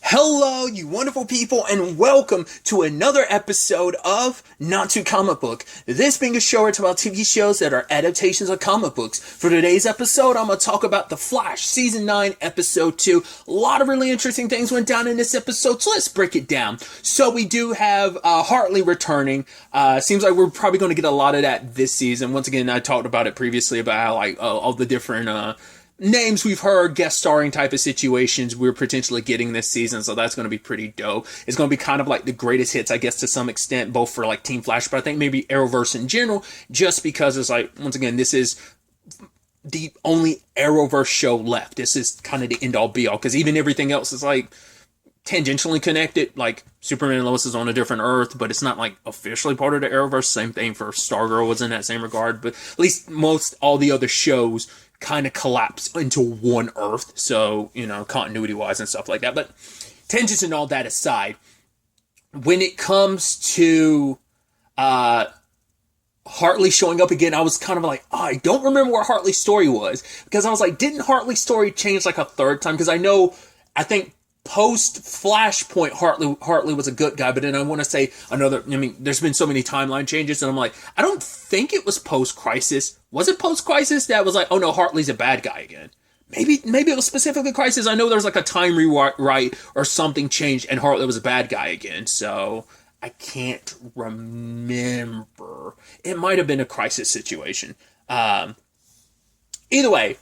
Hello, you wonderful people, and welcome to another episode of Not Too Comic Book. This being a show where it's about TV shows that are adaptations of comic books. For today's episode, I'm going to talk about The Flash, Season 9, Episode 2. A lot of really interesting things went down in this episode, so let's break it down. So we do have Hartley returning. Seems like we're probably going to get a lot of that this season. Once again, I talked about it previously about how, all the different names we've heard, guest starring type of situations we're potentially getting this season, so that's going to be pretty dope. It's going to be kind of like the greatest hits, I guess, to some extent, both for like Team Flash, but I think maybe Arrowverse in general, just because it's like, once again, this is the only Arrowverse show left. This is kind of the end-all be-all, because even everything else is like tangentially connected, like Superman and Lois is on a different Earth, but it's not like officially part of the Arrowverse. Same thing for Stargirl was in that same regard, but at least most all the other shows kind of collapse into one Earth, so, continuity wise and stuff like that. But tangents and all that aside, when it comes to Hartley showing up again, I was kind of like, I don't remember where Hartley's story was, because I was like, didn't Hartley's story change like a third time? Because I think post Flashpoint, Hartley was a good guy, but then I want to say there's been so many timeline changes, and I'm like, I don't think it was post Crisis. Was it post Crisis that was like, oh no, Hartley's a bad guy again? Maybe it was specifically Crisis. I know there's like a time rewrite or something changed, and Hartley was a bad guy again. So I can't remember. It might have been a Crisis situation. Either way,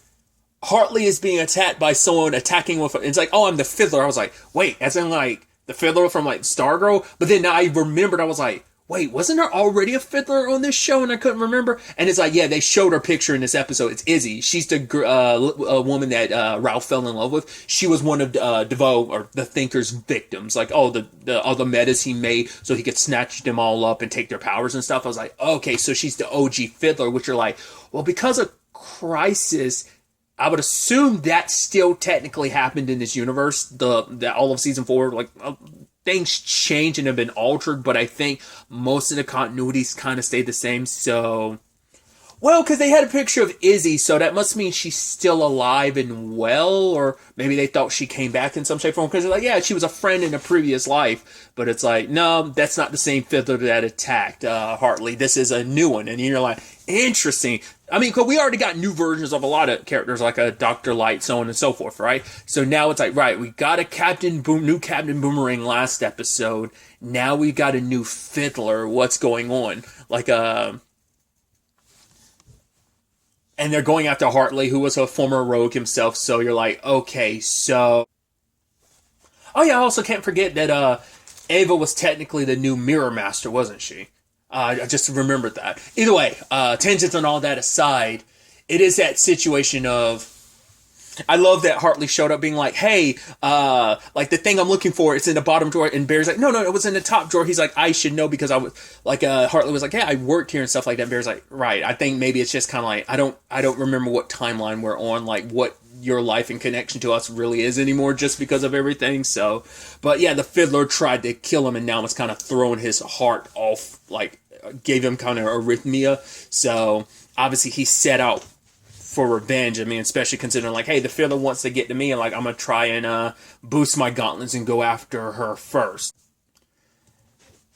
Hartley is being attacked by someone attacking with... It's like, oh, I'm the Fiddler. I was like, wait, as in like the Fiddler from like Stargirl? But then I remembered, I was like, wait, wasn't there already a Fiddler on this show and I couldn't remember? And it's like, yeah, they showed her picture in this episode. It's Izzy. She's the woman that Ralph fell in love with. She was one of DeVoe, or the Thinker's victims. Like, all the metas he made so he could snatch them all up and take their powers and stuff. I was like, okay, so she's the OG Fiddler, which are like, well, because of Crisis, I would assume that still technically happened in this universe. The all of season 4, like, things change and have been altered, but I think most of the continuities kind of stayed the same. So, well, because they had a picture of Izzy, so that must mean she's still alive and well, or maybe they thought she came back in some shape or form, because they're like, yeah, she was a friend in a previous life, but it's like, no, that's not the same Fiddler that attacked Hartley. This is a new one, and you're like, interesting. I mean, because we already got new versions of a lot of characters, like a Dr. Light, so on and so forth, right? So now it's like, right, we got a new Captain Boomerang last episode. Now we got a new Fiddler. What's going on? And they're going after Hartley, who was a former rogue himself. So you're like, okay, so... Oh yeah, I also can't forget that Ava was technically the new Mirror Master, wasn't she? I just remembered that. Either way, tangents and all that aside, it is that situation of... I love that Hartley showed up being like, hey, like the thing I'm looking for, it's in the bottom drawer, and Barry's like, no, it was in the top drawer. He's like, I should know because I was, like, Hartley was like, yeah, I worked here and stuff like that. Barry's like, right, I think maybe it's just kind of like, I don't remember what timeline we're on, like what your life and connection to us really is anymore just because of everything. So, but yeah, the Fiddler tried to kill him and now it's kind of throwing his heart off, like, gave him kind of arrhythmia. So, obviously he set out for revenge. I mean, especially considering like, hey, the Fiddler wants to get to me, and like, I'm gonna try and boost my gauntlets and go after her first.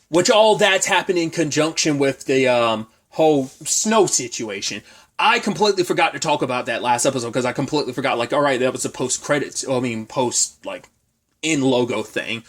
Which all that's happened in conjunction with the whole Snow situation. I completely forgot to talk about that last episode because I completely forgot. Like, all right, that was a post like in logo thing.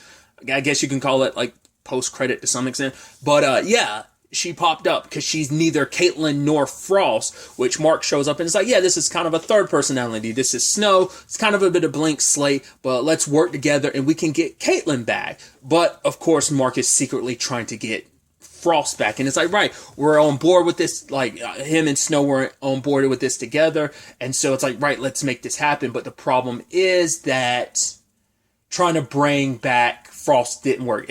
I guess you can call it like post credit to some extent. But yeah. She popped up because she's neither Caitlin nor Frost, which Mark shows up and is like, yeah, this is kind of a third personality. This is Snow. It's kind of a bit of blank slate, but let's work together and we can get Caitlin back. But, of course, Mark is secretly trying to get Frost back. And it's like, right, we're on board with this. Like, him and Snow were on board with this together. And so it's like, right, let's make this happen. But the problem is that trying to bring back Frost didn't work.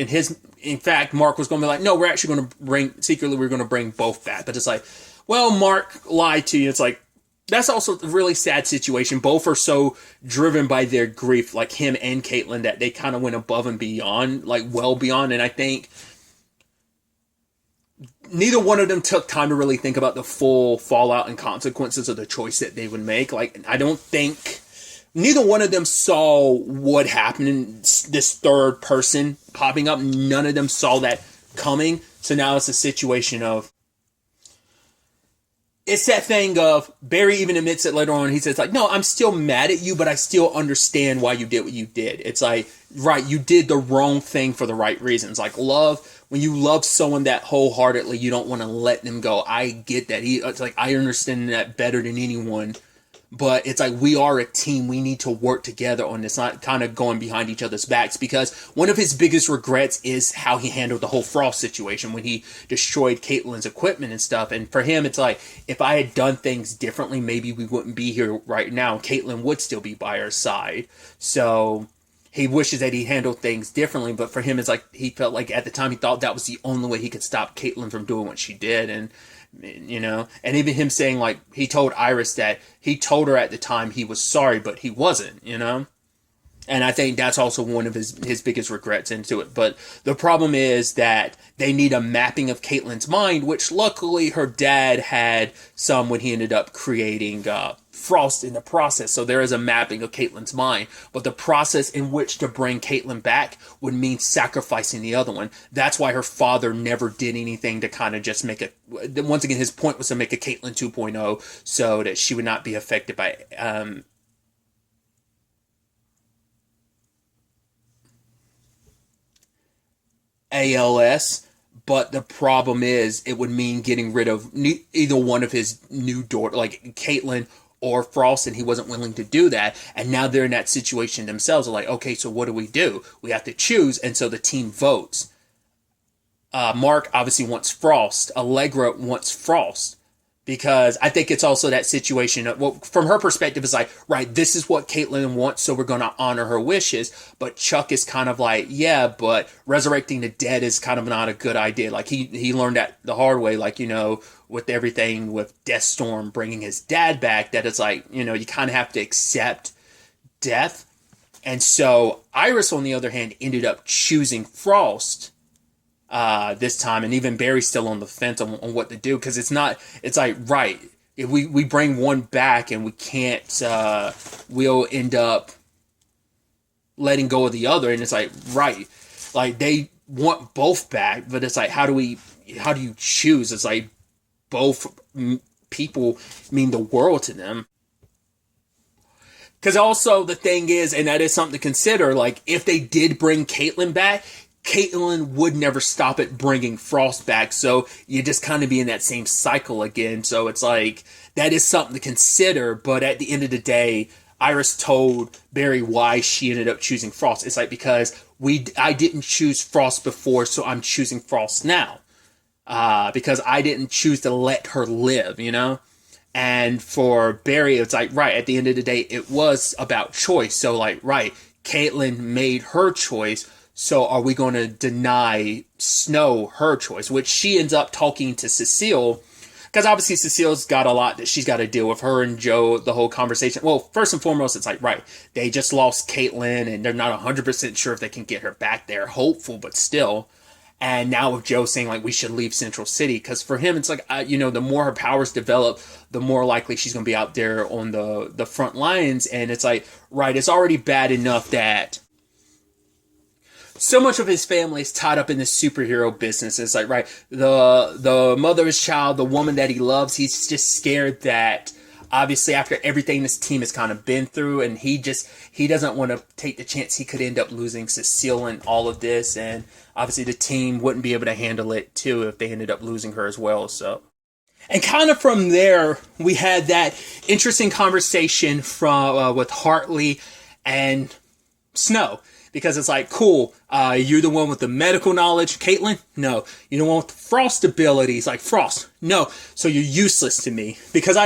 In fact, Mark was going to be like, no, we're actually going to we're going to bring both back. But it's like, well, Mark lied to you. It's like, that's also a really sad situation. Both are so driven by their grief, like him and Caitlin, that they kind of went above and beyond, like well beyond. And I think neither one of them took time to really think about the full fallout and consequences of the choice that they would make. Like, I don't think neither one of them saw what happened this third person popping up. None of them saw that coming. So now it's a situation of, it's that thing of, Barry even admits it later on. He says, like, no, I'm still mad at you, but I still understand why you did what you did. It's like, right, you did the wrong thing for the right reasons. Like, love, when you love someone that wholeheartedly, you don't want to let them go. I get that. It's like, I understand that better than anyone. But it's like, we are a team. We need to work together on this, not kind of going behind each other's backs. Because one of his biggest regrets is how he handled the whole Frost situation when he destroyed Caitlyn's equipment and stuff. And for him, it's like, if I had done things differently, maybe we wouldn't be here right now. Caitlyn would still be by our side. So he wishes that he handled things differently. But for him, it's like, he felt like at the time he thought that was the only way he could stop Caitlyn from doing what she did. And you know, and even him saying, like, he told Iris that he told her at the time he was sorry, but he wasn't, you know. And I think that's also one of his biggest regrets into it. But the problem is that they need a mapping of Caitlyn's mind, which luckily her dad had some when he ended up creating Frost in the process. So there is a mapping of Caitlyn's mind. But the process in which to bring Caitlyn back would mean sacrificing the other one. That's why her father never did anything to kind of just make it. Once again, his point was to make a Caitlyn 2.0 so that she would not be affected by ALS, but the problem is it would mean getting rid of either one of his new daughter, like Caitlyn or Frost, and he wasn't willing to do that. And now they're in that situation themselves. They're like, okay, so what do? We have to choose, and so the team votes. Mark obviously wants Frost. Allegra wants Frost. Because I think it's also that situation, well, from her perspective, it's like, right, this is what Caitlyn wants, so we're going to honor her wishes. But Chuck is kind of like, yeah, but resurrecting the dead is kind of not a good idea. Like, he learned that the hard way, like, you know, with everything with Deathstorm bringing his dad back, that it's like, you know, you kind of have to accept death. And so Iris, on the other hand, ended up choosing Frost this time, and even Barry's still on the fence on what to do, because it's like, right, if we bring one back and we can't, we'll end up letting go of the other, and it's like, right, like, they want both back, but it's like, how do you choose? It's like, both people mean the world to them. Because also the thing is, and that is something to consider, like, if they did bring Caitlyn back, Caitlyn would never stop at bringing Frost back, so you just kind of be in that same cycle again. So it's like, that is something to consider, but at the end of the day, Iris told Barry why she ended up choosing Frost. It's like, because I didn't choose Frost before, so I'm choosing Frost now. Because I didn't choose to let her live, you know? And for Barry, it's like, right, at the end of the day, it was about choice. So, like, right, Caitlyn made her choice, so are we going to deny Snow her choice? Which she ends up talking to Cecile, because obviously Cecile's got a lot that she's got to deal with. Her and Joe, the whole conversation. Well, first and foremost, it's like, right, they just lost Caitlyn, and they're not 100% sure if they can get her back there. Hopeful, but still. And now with Joe saying, like, we should leave Central City, because for him, it's like, you know, the more her powers develop, the more likely she's going to be out there on the front lines. And it's like, right, it's already bad enough that so much of his family is tied up in this superhero business. It's like, right, the mother of his child, the woman that he loves, he's just scared that, obviously, after everything this team has kind of been through, and he doesn't want to take the chance he could end up losing Cecile in all of this, and obviously the team wouldn't be able to handle it too if they ended up losing her as well. So, and kind of from there, we had that interesting conversation with Hartley and Snow. Because it's like, cool, you're the one with the medical knowledge. Caitlyn? No. You're the one with the Frost abilities. Like, Frost? No. So you're useless to me. Because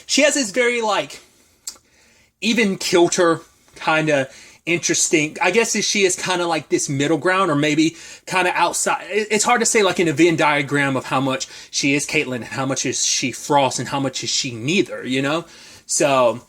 she has this very, like, even kilter kind of interesting, I guess she is kind of like this middle ground, or maybe kind of outside. It's hard to say, like, in a Venn diagram of how much she is Caitlyn and how much is she Frost and how much is she neither, you know? So,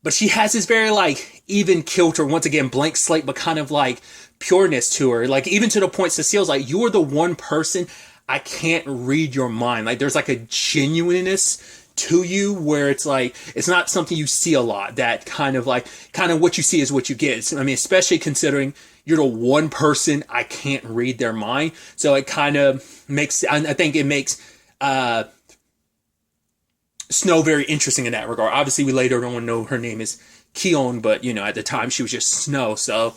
but she has this very, like, even kilter, once again, blank slate, but kind of like pureness to her. Like, even to the point Cecile's like, you are the one person I can't read your mind. Like, there's like a genuineness to you, where it's like, it's not something you see a lot. That kind of what you see is what you get. I mean, especially considering you're the one person I can't read their mind. So it kind of makes, I think it makes Snow very interesting in that regard. Obviously, we later on know her name is Keon, but, you know, at the time she was just Snow. So,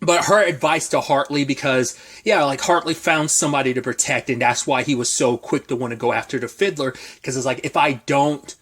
but her advice to Hartley, because, yeah, like, Hartley found somebody to protect, and that's why he was so quick to want to go after the Fiddler, because it's like, if I don't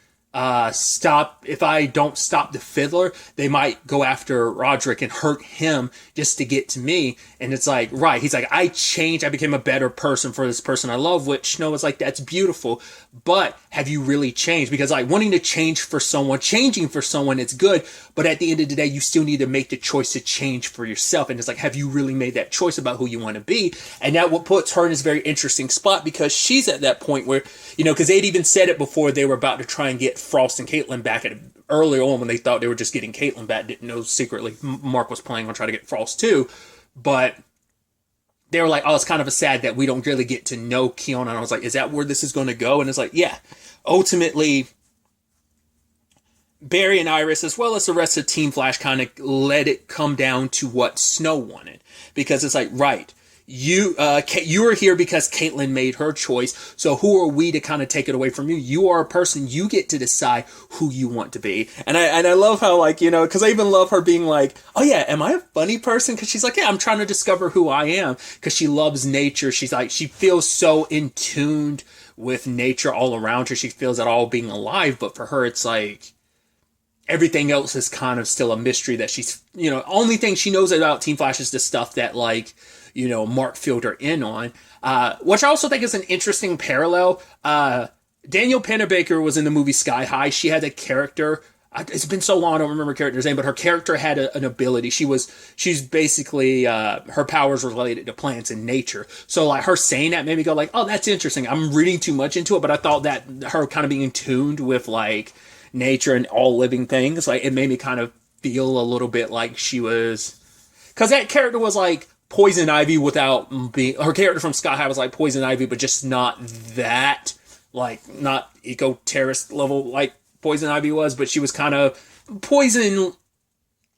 stop the Fiddler, they might go after Roderick and hurt him just to get to me. And it's like, right, he's like, I became a better person for this person I love, which Snow was like, that's beautiful, but have you really changed? Because, like, wanting to changing for someone, it's good, but at the end of the day, you still need to make the choice to change for yourself. And it's like, have you really made that choice about who you want to be? And that what puts her in this very interesting spot, because she's at that point where, you know, because they'd even said it before they were about to try and get Frost and Caitlin back earlier on, when they thought they were just getting Caitlin back, didn't know secretly Mark was planning on trying to get Frost too. But they were like, oh, it's kind of a sad that we don't really get to know Keon. And I was like, is that where this is going to go? And it's like, yeah, ultimately, Barry and Iris, as well as the rest of Team Flash, kind of let it come down to what Snow wanted. Because it's like, right, you are here because Caitlin made her choice. So who are we to kind of take it away from you? You are a person. You get to decide who you want to be. And I love how, like, you know, because I even love her being like, oh yeah, am I a funny person? Because she's like, yeah, I'm trying to discover who I am. Because she loves nature. She's like, she feels so in tuned with nature all around her. She feels it all being alive. But for her, it's like, everything else is kind of still a mystery that she's, you know, only thing she knows about Team Flash is the stuff that, like, you know, Mark filled her in on. Which I also think is an interesting parallel. Danielle Pennebaker was in the movie Sky High. She had a character. It's been so long, I don't remember her character's name, but her character had an ability. She's basically, her powers related to plants and nature. So, like, her saying that made me go like, oh, that's interesting. I'm reading too much into it, but I thought that her kind of being tuned with, like, nature and all living things, like, it made me kind of feel a little bit like she was, because that character was like Poison Ivy without being, her character from Sky High was like Poison Ivy, but just not that, like, not eco-terrorist level like Poison Ivy was, but she was kind of Poison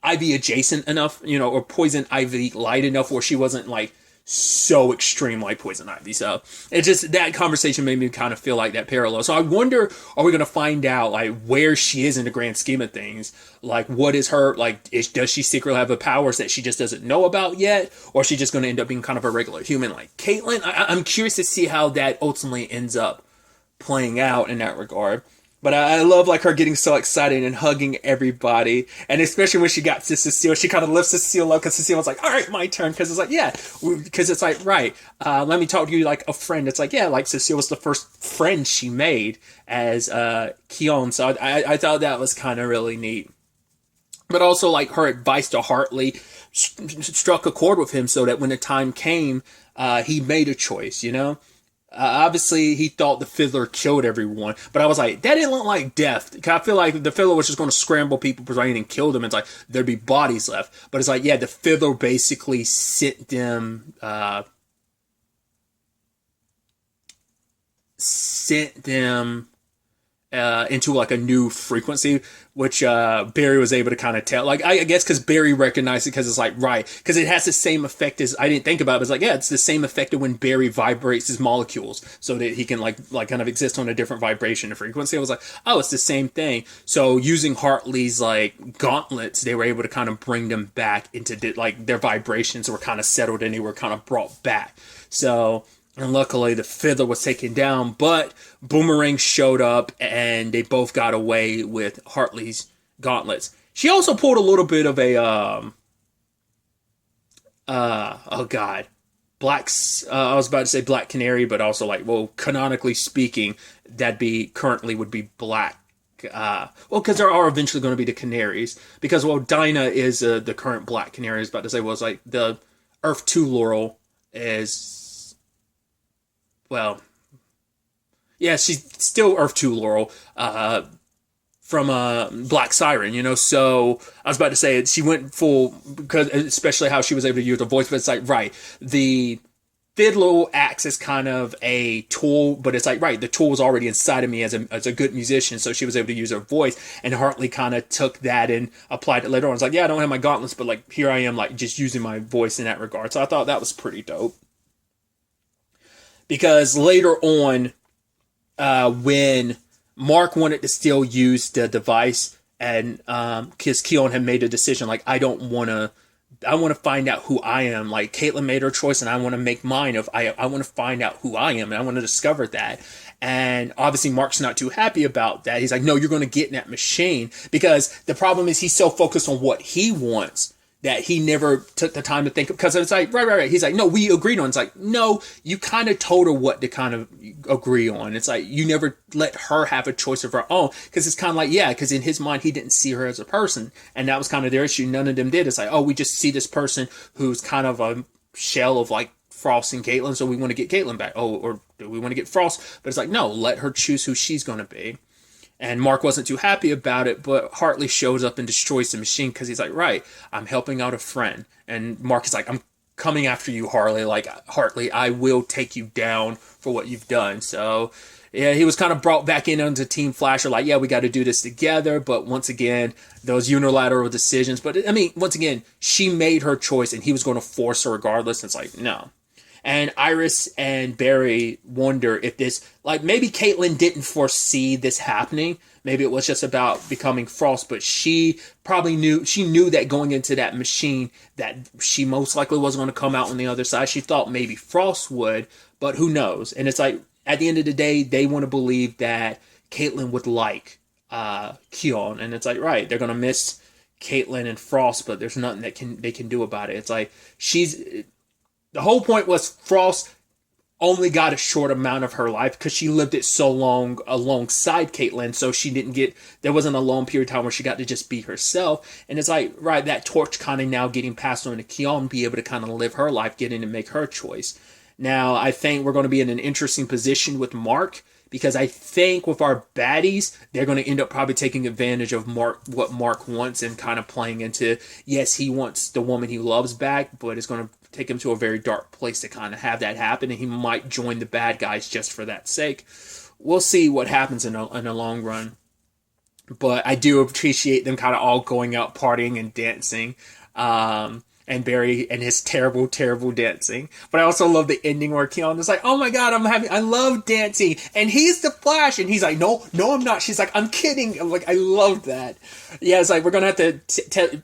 Ivy adjacent enough, you know, or Poison Ivy light enough where she wasn't like so extreme like Poison Ivy. So it just, that conversation made me kind of feel like that parallel. So I wonder, are we going to find out like where she is in the grand scheme of things? Like, what is her, like, does she secretly have the powers that she just doesn't know about yet? Or is she just going to end up being kind of a regular human like Caitlin? I'm curious to see how that ultimately ends up playing out in that regard. But I love, like, her getting so excited and hugging everybody. And especially when she got to Cecile, she kind of lifts Cecile up because Cecile was like, all right, my turn. Because it's like, yeah. Because it's like, right, let me talk to you like a friend. It's like, yeah, like Cecile was the first friend she made as Keon. So I thought that was kind of really neat. But also, like, her advice to Hartley struck a chord with him so that when the time came, he made a choice, you know? Obviously, he thought the Fiddler killed everyone, but I was like, that didn't look like death. I feel like the Fiddler was just going to scramble people and kill them. It's like, there'd be bodies left. But it's like, yeah, the Fiddler basically sent them, into like a new frequency, which Barry was able to kind of tell. Like, I guess because Barry recognized it, because it's like, right, because it has the same effect as, I didn't think about it, but it's like, yeah, it's the same effect of when Barry vibrates his molecules so that he can like kind of exist on a different vibration and frequency. I was like, oh, it's the same thing. So using Hartley's like gauntlets, they were able to kind of bring them back into like their vibrations were kind of settled and they were kind of brought back. So, and luckily the Fiddler was taken down, but Boomerang showed up and they both got away with Hartley's gauntlets. She also pulled a little bit of a, oh god, I was about to say Black Canary, but also like, well, canonically speaking, currently would be Black. Well, because there are eventually going to be the Canaries. Because, well, Dinah is the current Black Canary. I was about to say, well, it's like the Earth 2 Laurel is, well, yeah, she's still Earth 2 Laurel from Black Siren, you know, so I was about to say she went full, because especially how she was able to use the voice, but it's like, right, the Fiddle acts as kind of a tool, but it's like, right, the tool was already inside of me as a good musician, so she was able to use her voice, and Hartley kind of took that and applied it later on. It's like, yeah, I don't have my gauntlets, but like, here I am, like, just using my voice in that regard. So I thought that was pretty dope. Because later on, when Mark wanted to still use the device, and because Keon had made a decision, like, I want to find out who I am. Like, Caitlyn made her choice, and I want to make mine. I want to find out who I am, and I want to discover that. And obviously, Mark's not too happy about that. He's like, no, you're going to get in that machine, because the problem is he's so focused on what he wants that he never took the time to think of, because it's like, right. He's like, no, we agreed on. It's like, no, you kind of told her what to kind of agree on. It's like, you never let her have a choice of her own, because it's kind of like, yeah, because in his mind, he didn't see her as a person. And that was kind of their issue. None of them did. It's like, oh, we just see this person who's kind of a shell of like Frost and Caitlyn, so we want to get Caitlyn back. Oh, or do we want to get Frost? But it's like, no, let her choose who she's going to be. And Mark wasn't too happy about it, but Hartley shows up and destroys the machine, because he's like, right, I'm helping out a friend. And Mark is like, I'm coming after you, Hartley. Like, Hartley, I will take you down for what you've done. So, yeah, he was kind of brought back in onto Team Flasher, like, yeah, we got to do this together. But once again, those unilateral decisions. But, I mean, once again, she made her choice, and he was going to force her regardless. It's like, no. And Iris and Barry wonder if this, like, maybe Caitlyn didn't foresee this happening. Maybe it was just about becoming Frost, but she probably knew that going into that machine that she most likely wasn't going to come out on the other side. She thought maybe Frost would, but who knows? And it's like, at the end of the day, they want to believe that Caitlyn would like Keon. And it's like, right, they're going to miss Caitlyn and Frost, but there's nothing they can do about it. It's like, the whole point was Frost only got a short amount of her life because she lived it so long alongside Caitlyn, so there wasn't a long period of time where she got to just be herself. And it's like, right, that torch kind of now getting passed on to Keon, be able to kind of live her life, getting to make her choice. Now, I think we're going to be in an interesting position with Mark, because I think with our baddies, they're going to end up probably taking advantage of what Mark wants, and kind of playing into, yes, he wants the woman he loves back, but it's going to take him to a very dark place to kind of have that happen, and he might join the bad guys just for that sake. We'll see what happens in the long run. But I do appreciate them kind of all going out partying and dancing. And Barry and his terrible, terrible dancing. But I also love the ending where Keon is like, oh my god, I love dancing. And he's the Flash. And he's like, no, I'm not. She's like, I'm kidding. I'm like, I love that. Yeah, it's like, we're going to have to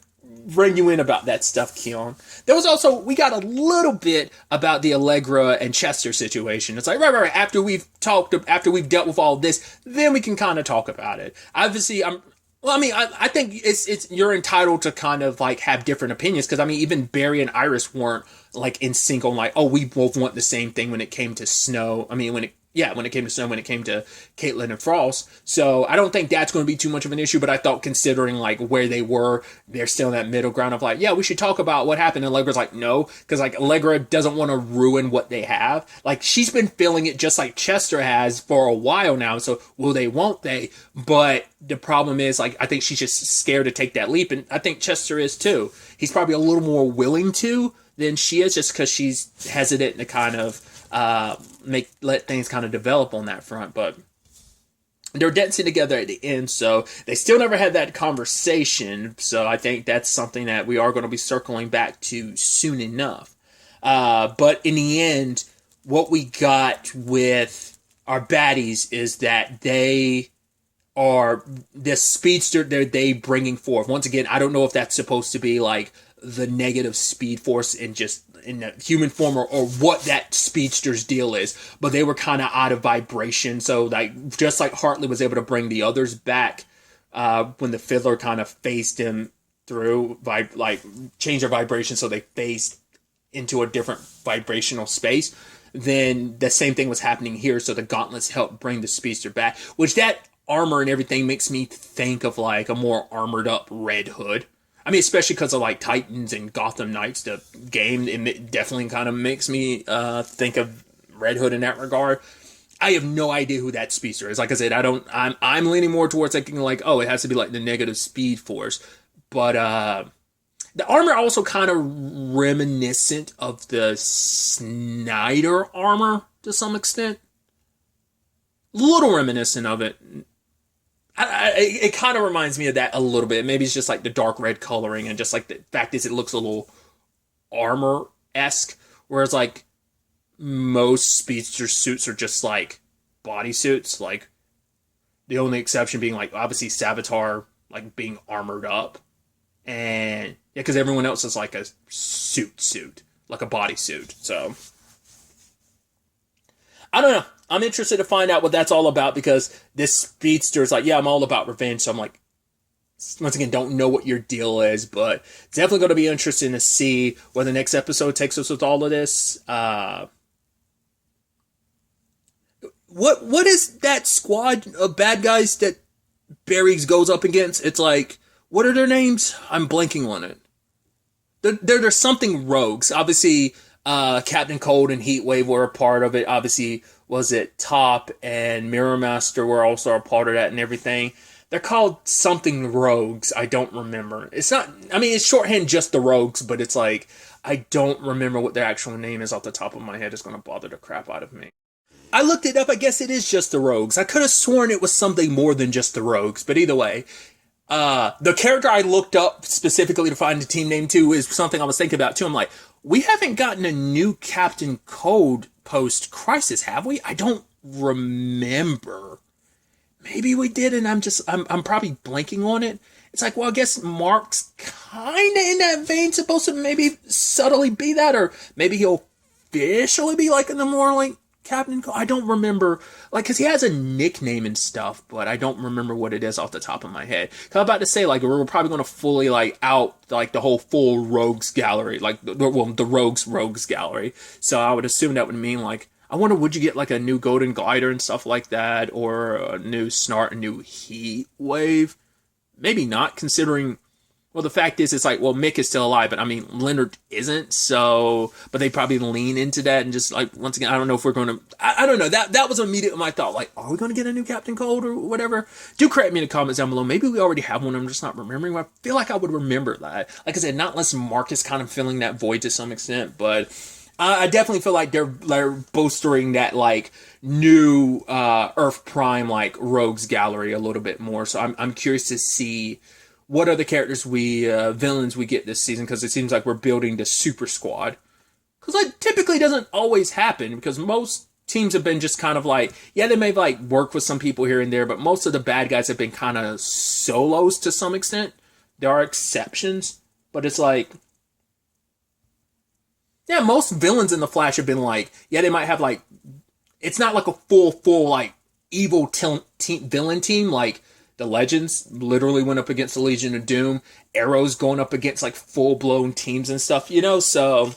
bring you in about that stuff, Keon. There was also, we got a little bit about the Allegra and Chester situation. It's like, right. After we've dealt with all this, then we can kind of talk about it. Obviously, I think it's you're entitled to kind of like have different opinions, because I mean, even Barry and Iris weren't like in sync on like, oh, we both want the same thing when it came to Snow. I mean, when it came to Snow, when it came to Caitlyn and Frost. So I don't think that's going to be too much of an issue, but I thought, considering like where they were, they're still in that middle ground of like, yeah, we should talk about what happened. And Allegra's like, no, because like Allegra doesn't want to ruin what they have. Like, she's been feeling it just like Chester has for a while now. So will they, won't they? But the problem is, like, I think she's just scared to take that leap. And I think Chester is too. He's probably a little more willing to than she is, just because she's hesitant to kind of let things kind of develop on that front. But they're dancing together at the end, so they still never had that conversation. So I think that's something that we are going to be circling back to soon enough. But in the end, what we got with our baddies is that they are this speedster they bringing forth. Once again, I don't know if that's supposed to be like the negative Speed Force in the human form, or what that speedster's deal is, but they were kind of out of vibration. So like, just like Hartley was able to bring the others back when the Fiddler kind of phased him through, change their vibration so they phased into a different vibrational space, then the same thing was happening here. So the gauntlets helped bring the speedster back, which that armor and everything makes me think of like a more armored up Red Hood. I mean, especially because of like Titans and Gotham Knights, the game, it definitely kind of makes me think of Red Hood in that regard. I have no idea who that speedster is. Like I said, I'm leaning more towards thinking like, oh, it has to be like the negative Speed Force. But The armor also kind of reminiscent of the Snyder armor to some extent. A little reminiscent of it. It kind of reminds me of that a little bit. Maybe it's just like the dark red coloring and just like the fact is it looks a little armor-esque. Whereas like most speedster suits are just like bodysuits. Like the only exception being like obviously Savitar like being armored up. And yeah, because everyone else is like a suit, like a bodysuit. So I don't know. I'm interested to find out what that's all about because this speedster is like, yeah, I'm all about revenge. So I'm like, once again, don't know what your deal is, but it's definitely going to be interesting to see where the next episode takes us with all of this. What is that squad of bad guys that Barry goes up against? It's like, what are their names? I'm blanking on it. There's something rogues. Obviously, Captain Cold and Heatwave were a part of it. Obviously, was it Top and Mirror Master were also a part of that and everything. They're called something rogues. I don't remember. It's not, I mean, it's shorthand just the rogues, but it's like, I don't remember what their actual name is off the top of my head. It's going to bother the crap out of me. I looked it up. I guess it is just the rogues. I could have sworn it was something more than just the rogues, but either way. The character I looked up specifically to find the team name to is something I was thinking about too. I'm like, we haven't gotten a new Captain Cold post-Crisis, have we? I don't remember. Maybe we did, and I'm probably blanking on it. It's like, well, I guess Mark's kind of in that vein, supposed to maybe subtly be that, or maybe he'll officially be like in the more like Captain Cold. I don't remember, like, because he has a nickname and stuff, but I don't remember what it is off the top of my head. I'm about to say, like, we're probably going to fully, like, out, like, the whole full Rogues gallery, like, the Rogues gallery. So I would assume that would mean, like, I wonder, would you get, like, a new Golden Glider and stuff like that, or a new Snart, a new Heat Wave? Maybe not, considering, well, the fact is, it's like, well, Mick is still alive, but I mean, Leonard isn't, so, but they probably lean into that and just, like, once again, I don't know if we're going to, I don't know, that was immediately my thought, like, are we going to get a new Captain Cold or whatever? Do correct me in the comments down below. Maybe we already have one, I'm just not remembering. I feel like I would remember that. Like I said, not unless Mark is kind of filling that void to some extent, but I definitely feel like they're bolstering that, like, new Earth Prime, like, Rogues gallery a little bit more, so I'm curious to see what other characters villains we get this season, because it seems like we're building the super squad. Because that typically doesn't always happen, because most teams have been just kind of like, yeah, they may like work with some people here and there, but most of the bad guys have been kind of solos to some extent. There are exceptions, but it's like, yeah, most villains in The Flash have been like, yeah, they might have like, it's not like a full like evil villain team, like the Legends literally went up against the Legion of Doom. Arrow's going up against like full-blown teams and stuff, you know? So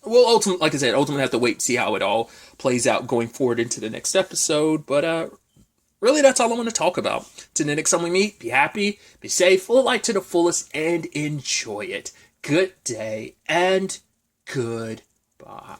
we'll ultimately, like I said, ultimately have to wait and see how it all plays out going forward into the next episode. But really, that's all I want to talk about. Till the next time we meet, be happy, be safe, live life to the fullest, and enjoy it. Good day and goodbye.